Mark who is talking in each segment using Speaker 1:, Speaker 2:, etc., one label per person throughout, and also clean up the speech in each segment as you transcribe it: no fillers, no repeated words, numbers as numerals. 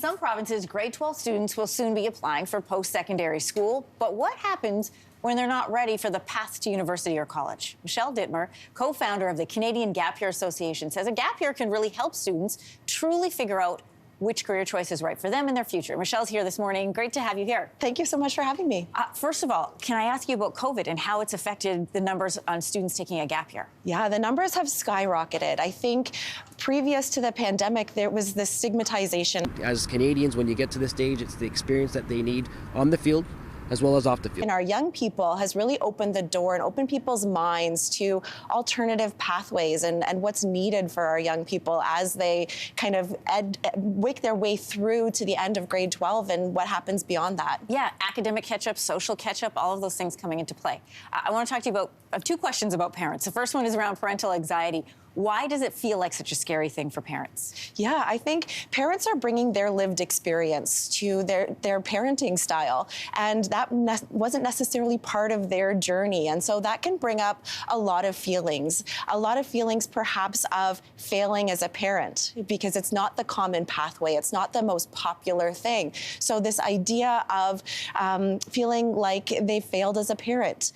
Speaker 1: Some provinces, grade 12 students will soon be applying for post-secondary school. But what happens when they're not ready for the path to university or college? Michelle Dittmer, co-founder of the Canadian Gap Year Association, says a gap year can really help students truly figure out which career choice is right for them in their future. Michelle's here this morning. Great to have you here.
Speaker 2: Thank you so much for having me.
Speaker 1: First of all, can I ask you about COVID and how it's affected the numbers on students taking a gap year?
Speaker 2: Yeah, the numbers have skyrocketed. I think previous to the pandemic, there was this stigmatization.
Speaker 3: As Canadians, when you get to this stage, it's the experience that they need on the field as well as off the field.
Speaker 2: And our young people has really opened the door and opened people's minds to alternative pathways and what's needed for our young people as they kind of wake their way through to the end of grade 12 and what happens beyond that.
Speaker 1: Yeah, academic catch-up, social catch-up, all of those things coming into play. I want to talk to you about two questions about parents. The first one is around parental anxiety. Why does it feel like such a scary thing for parents?
Speaker 2: Yeah, I think parents are bringing their lived experience to their parenting style, and that wasn't necessarily part of their journey. And so that can bring up a lot of feelings perhaps of failing as a parent, because it's not the common pathway. It's not the most popular thing. So this idea of feeling like they failed as a parent.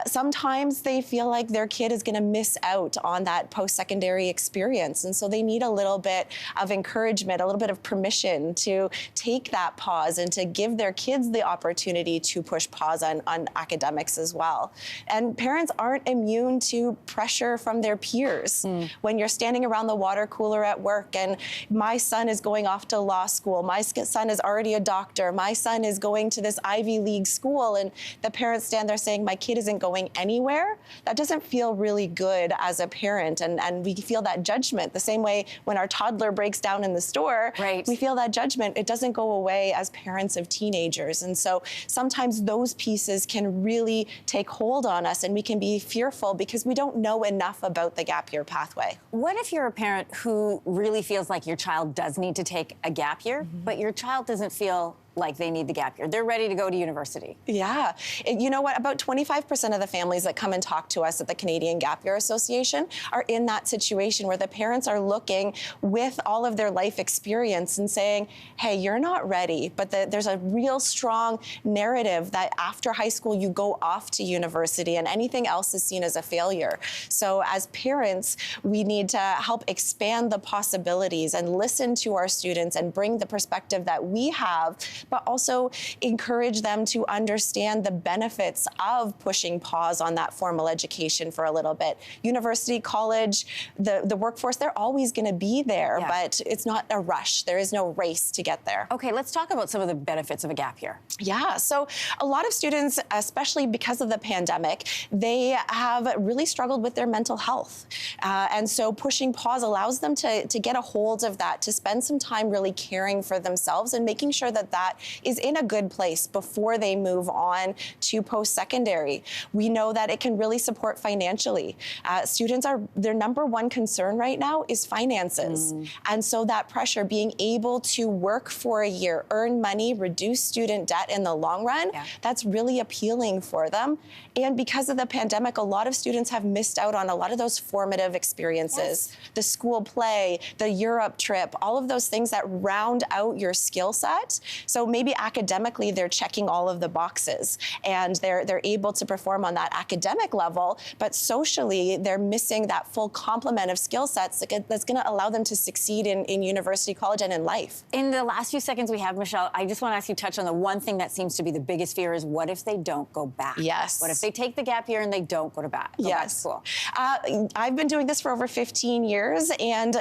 Speaker 2: Sometimes they feel like their kid is going to miss out on that post-secondary experience. And so they need a little bit of encouragement, a little bit of permission to take that pause and to give their kids the opportunity to push pause on academics as well. And parents aren't immune to pressure from their peers. When you're standing around the water cooler at work and my son is going off to law school, my son is already a doctor, my son is going to this Ivy League school, and the parents stand there saying, my kid isn't going anywhere, that doesn't feel really good as a parent. And we feel that judgment the same way when our toddler breaks down in the store.
Speaker 1: Right.
Speaker 2: We feel that judgment. It doesn't go away as parents of teenagers. And so sometimes those pieces can really take hold on us, and we can be fearful because we don't know enough about the gap year pathway.
Speaker 1: What if you're a parent who really feels like your child does need to take a gap year, but your child doesn't feel like they need the gap year? They're ready to go to university.
Speaker 2: Yeah. You know what? About 25% of the families that come and talk to us at the Canadian Gap Year Association are in that situation where the parents are looking with all of their life experience and saying, hey, you're not ready, but there's a real strong narrative that after high school you go off to university and anything else is seen as a failure. So as parents, we need to help expand the possibilities and listen to our students and bring the perspective that we have, but also encourage them to understand the benefits of pushing pause on that formal education for a little bit. University, college, the workforce, they're always going to be there, but it's not a rush. There is no race to get there.
Speaker 1: Okay, let's talk about some of the benefits of a gap year.
Speaker 2: Yeah, so a lot of students, especially because of the pandemic, they have really struggled with their mental health. And so pushing pause allows them to get a hold of that, to spend some time really caring for themselves and making sure that that is in a good place before they move on to post-secondary. We know that it can really support financially. Students their number one concern right now is finances. And so that pressure, being able to work for a year, earn money, reduce student debt in the long run, that's really appealing for them. And because of the pandemic, a lot of students have missed out on a lot of those formative experiences. The school play, the Europe trip, all of those things that round out your skill set. So maybe academically they're checking all of the boxes and they're able to perform on that academic level, but socially they're missing that full complement of skill sets that's going to allow them to succeed in university, college, and in life.
Speaker 1: In the last few seconds we have, Michelle, I just want to ask you to touch on the one thing that seems to be the biggest fear is what if they don't go back?
Speaker 2: Yes.
Speaker 1: What if they take the gap year and they don't go back to school?
Speaker 2: I've been doing this for over 15 years, and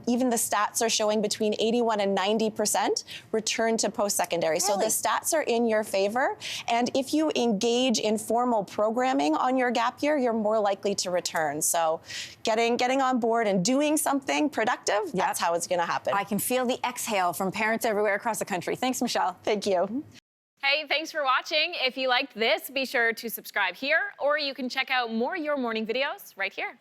Speaker 2: even the stats are showing between 81 and 90% return to post-secondary. So the stats are in your favor, and if you engage in formal programming on your gap year, you're more likely to return. So getting on board and doing something productive, that's how it's going to happen.
Speaker 1: I can feel the exhale from parents everywhere across the country. Thanks, Michelle.
Speaker 2: Thank you.
Speaker 4: Hey, thanks for watching. If you liked this, be sure to subscribe here, or you can check out more Your Morning videos right here.